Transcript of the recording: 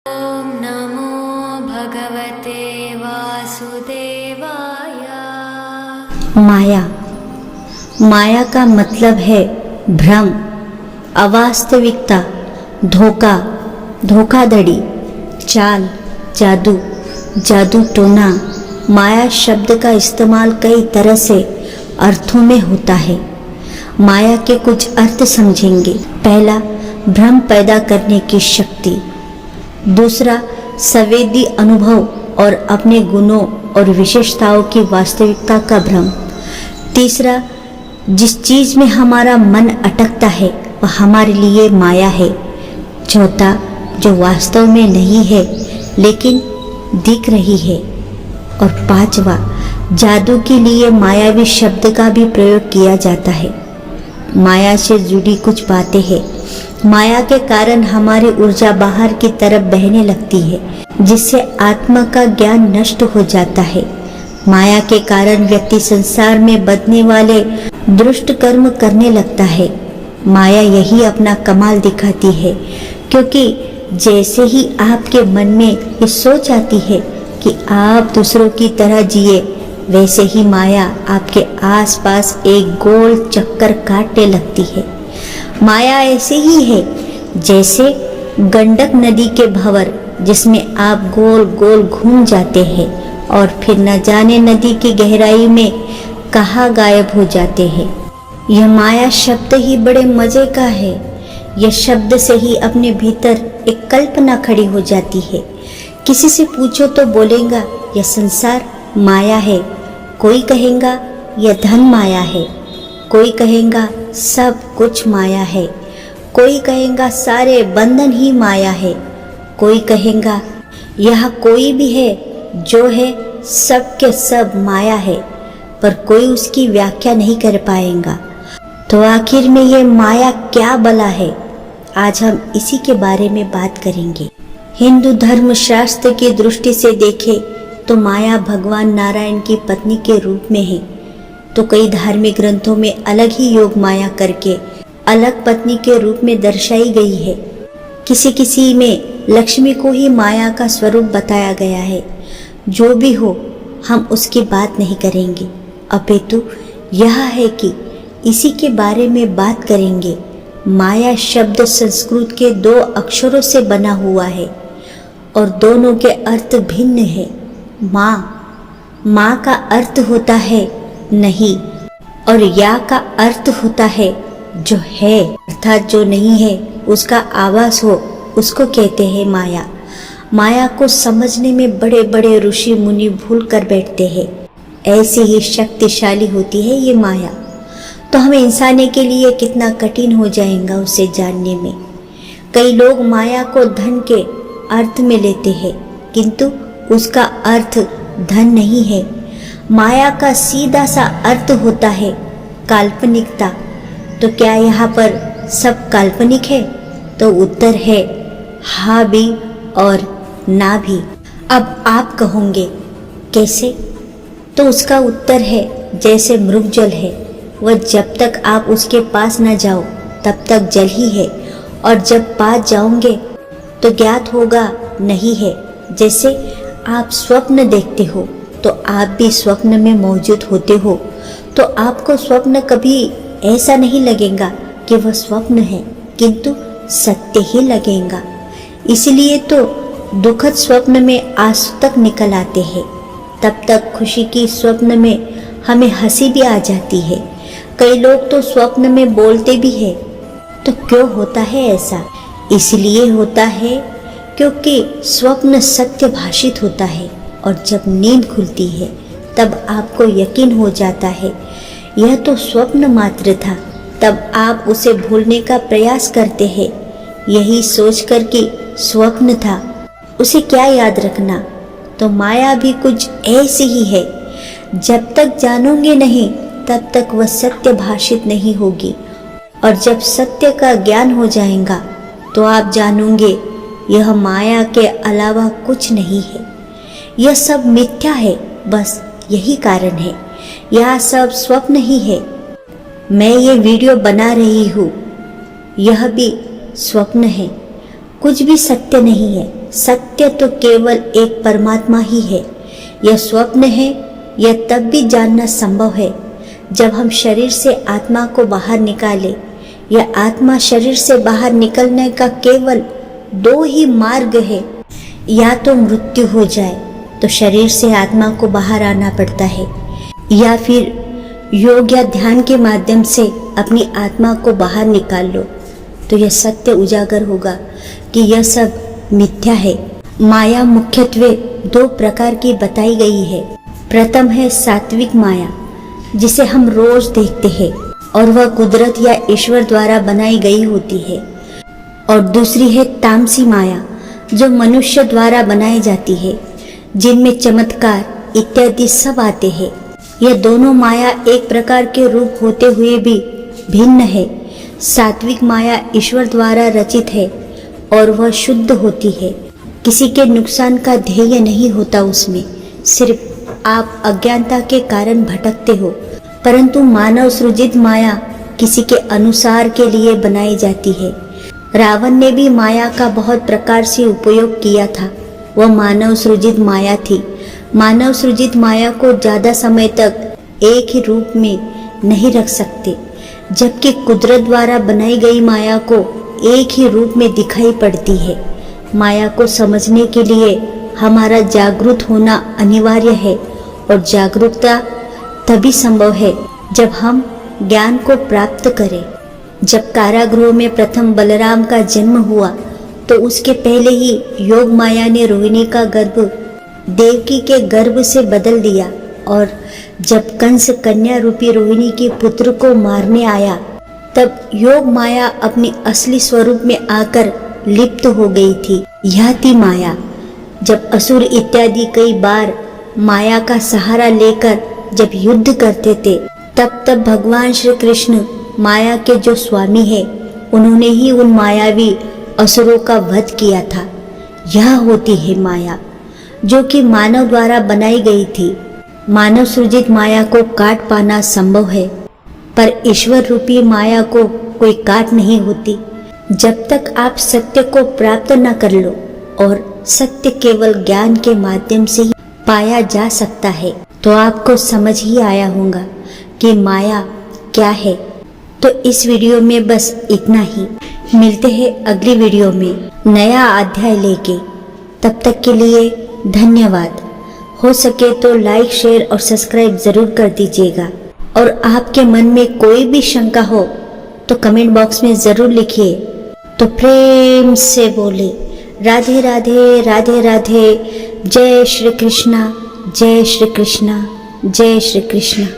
ॐ नमो भगवते वासुदेवाय। माया। माया का मतलब है भ्रम, अवास्तविकता, धोखा, धोखाधड़ी, चाल, जादू, जादू टोना। माया शब्द का इस्तेमाल कई तरह से अर्थों में होता है। माया के कुछ अर्थ समझेंगे। पहला, भ्रम पैदा करने की शक्ति। दूसरा, संवेदी अनुभव और अपने गुणों और विशेषताओं की वास्तविकता का भ्रम। तीसरा, जिस चीज में हमारा मन अटकता है वह हमारे लिए माया है। चौथा, जो वास्तव में नहीं है लेकिन दिख रही है। और पांचवा, जादू के लिए मायावी शब्द का भी प्रयोग किया जाता है। माया से जुड़ी कुछ बातें हैं। माया के कारण हमारी ऊर्जा बाहर की तरफ बहने लगती है, जिससे आत्मा का ज्ञान नष्ट हो जाता है। माया के कारण व्यक्ति संसार में बदने वाले दुष्ट कर्म करने लगता है। माया यही अपना कमाल दिखाती है, क्योंकि जैसे ही आपके मन में ये सोच आती है कि आप दूसरों की तरह जिए, वैसे ही माया आपके आसपास एक गोल चक्कर काटने लगती है। माया ऐसे ही है जैसे गंडक नदी के भंवर, जिसमें आप गोल गोल घूम जाते हैं और फिर न जाने नदी की गहराई में कहाँ गायब हो जाते हैं। यह माया शब्द ही बड़े मजे का है। यह शब्द से ही अपने भीतर एक कल्पना खड़ी हो जाती है। किसी से पूछो तो बोलेगा यह संसार माया है। कोई कहेगा यह धन माया है। कोई कहेगा सब कुछ माया है। कोई कहेगा सारे बंधन ही माया है। कोई कहेगा यह कोई भी है जो है सब के सब माया है, पर कोई उसकी व्याख्या नहीं कर पाएगा। तो आखिर में ये माया क्या बला है? आज हम इसी के बारे में बात करेंगे। हिंदू धर्म शास्त्र की दृष्टि से देखें तो माया भगवान नारायण की पत्नी के रूप में है। तो कई धार्मिक ग्रंथों में अलग ही योग माया करके अलग पत्नी के रूप में दर्शाई गई है। किसी किसी में लक्ष्मी को ही माया का स्वरूप बताया गया है। जो भी हो, हम उसकी बात नहीं करेंगे, अपितु यह है कि इसी के बारे में बात करेंगे। माया शब्द संस्कृत के 2 अक्षरों से बना हुआ है और दोनों के अर्थ भिन्न है। माँ का अर्थ होता है नहीं, और या का अर्थ होता है जो है, अर्थात जो नहीं है उसका आभास हो, उसको कहते हैं माया। माया को समझने में बड़े बड़े ऋषि मुनि भूल कर बैठते हैं। ऐसी ही शक्तिशाली होती है ये माया। तो हमें इंसानी के लिए कितना कठिन हो जाएगा उसे जानने में। कई लोग माया को धन के अर्थ में लेते हैं, किंतु उसका अर्थ धन नहीं है। माया का सीधा सा अर्थ होता है काल्पनिकता। तो क्या यहाँ पर सब काल्पनिक है? तो उत्तर है हाँ भी और ना भी। अब आप कहोगे कैसे? तो उसका उत्तर है जैसे मृग जल है, वह जब तक आप उसके पास न जाओ तब तक जल ही है, और जब पास जाओगे तो ज्ञात होगा नहीं है। जैसे आप स्वप्न देखते हो तो आप भी स्वप्न में मौजूद होते हो, तो आपको स्वप्न कभी ऐसा नहीं लगेगा कि वह स्वप्न है, किंतु सत्य ही लगेगा। इसलिए तो दुखद स्वप्न में आंसू तक निकल आते हैं। तब तक खुशी की स्वप्न में हमें हंसी भी आ जाती है। कई लोग तो स्वप्न में बोलते भी हैं। तो क्यों होता है ऐसा? इसलिए होता है क्योंकि स्वप्न सत्य भाषित होता है, और जब नींद खुलती है तब आपको यकीन हो जाता है यह तो स्वप्न मात्र था। तब आप उसे भूलने का प्रयास करते हैं, यही सोचकर कि स्वप्न था, उसे क्या याद रखना। तो माया भी कुछ ऐसी ही है। जब तक जानोगे नहीं तब तक वह सत्य भाषित नहीं होगी, और जब सत्य का ज्ञान हो जाएगा तो आप जानोगे यह माया के अलावा कुछ नहीं है। यह सब मिथ्या है, बस यही कारण है। यह सब स्वप्न ही है। मैं ये वीडियो बना रही हूँ, यह भी स्वप्न है। कुछ भी सत्य नहीं है। सत्य तो केवल एक परमात्मा ही है। यह स्वप्न है, यह तब भी जानना संभव है जब हम शरीर से आत्मा को बाहर निकालें। यह आत्मा शरीर से बाहर निकलने का केवल दो ही मार्ग है, या तो मृत्यु हो जाए तो शरीर से आत्मा को बाहर आना पड़ता है, या फिर योग या ध्यान के माध्यम से अपनी आत्मा को बाहर निकाल लो तो यह सत्य उजागर होगा कि यह सब मिथ्या है। माया मुख्यत्वे दो प्रकार की बताई गई है। प्रथम है सात्विक माया, जिसे हम रोज देखते हैं और वह कुदरत या ईश्वर द्वारा बनाई गई होती है, और दूसरी है तामसी माया, जो मनुष्य द्वारा बनाई जाती है, जिनमें चमत्कार इत्यादि सब आते हैं। यह दोनों माया एक प्रकार के रूप होते हुए भी भिन्न है। सात्विक माया ईश्वर द्वारा रचित है और वह शुद्ध होती है, किसी के नुकसान का ध्येय नहीं होता उसमें, सिर्फ आप अज्ञानता के कारण भटकते हो। परंतु मानव सृजित माया किसी के अनुसार के लिए बनाई जाती है। रावण ने भी माया का बहुत प्रकार से उपयोग किया था, वह मानव सृजित माया थी। मानव सृजित माया को ज़्यादा समय तक एक ही रूप में नहीं रख सकते, जबकि कुदरत द्वारा बनाई गई माया को एक ही रूप में दिखाई पड़ती है। माया को समझने के लिए हमारा जागरूक होना अनिवार्य है, और जागरूकता तभी संभव है जब हम ज्ञान को प्राप्त करें। जब कारागृह में प्रथम बलराम का जन्म हुआ तो उसके पहले ही योग माया ने रोहिणी का गर्भ देवकी के गर्भ से बदल दिया, और जब कंस कन्या रूपी रोहिणी के पुत्र को मारने आया तब योग माया अपनी असली स्वरूप में आकर लिप्त हो गई थी। यह थी माया। जब असुर इत्यादि कई बार माया का सहारा लेकर जब युद्ध करते थे, तब भगवान श्री कृष्ण माया के जो स्वामी है, उन्होंने ही उन मायावी असुरों का वध किया था। यह होती है माया, जो कि मानव द्वारा बनाई गई थी। मानव सृजित माया को काट पाना संभव है, पर ईश्वर रूपी माया को कोई काट नहीं होती। जब तक आप सत्य को प्राप्त न कर लो, और सत्य केवल ज्ञान के माध्यम से ही पाया जा सकता है, तो आपको समझ ही आया होगा कि माया क्या है। तो इस वीडियो में बस इतना ही। मिलते हैं अगली वीडियो में नया अध्याय लेके। तब तक के लिए धन्यवाद। हो सके तो लाइक, शेयर और सब्सक्राइब जरूर कर दीजिएगा, और आपके मन में कोई भी शंका हो तो कमेंट बॉक्स में जरूर लिखिए। तो प्रेम से बोले राधे राधे राधे राधे। जय श्री कृष्णा, जय श्री कृष्णा, जय श्री कृष्णा।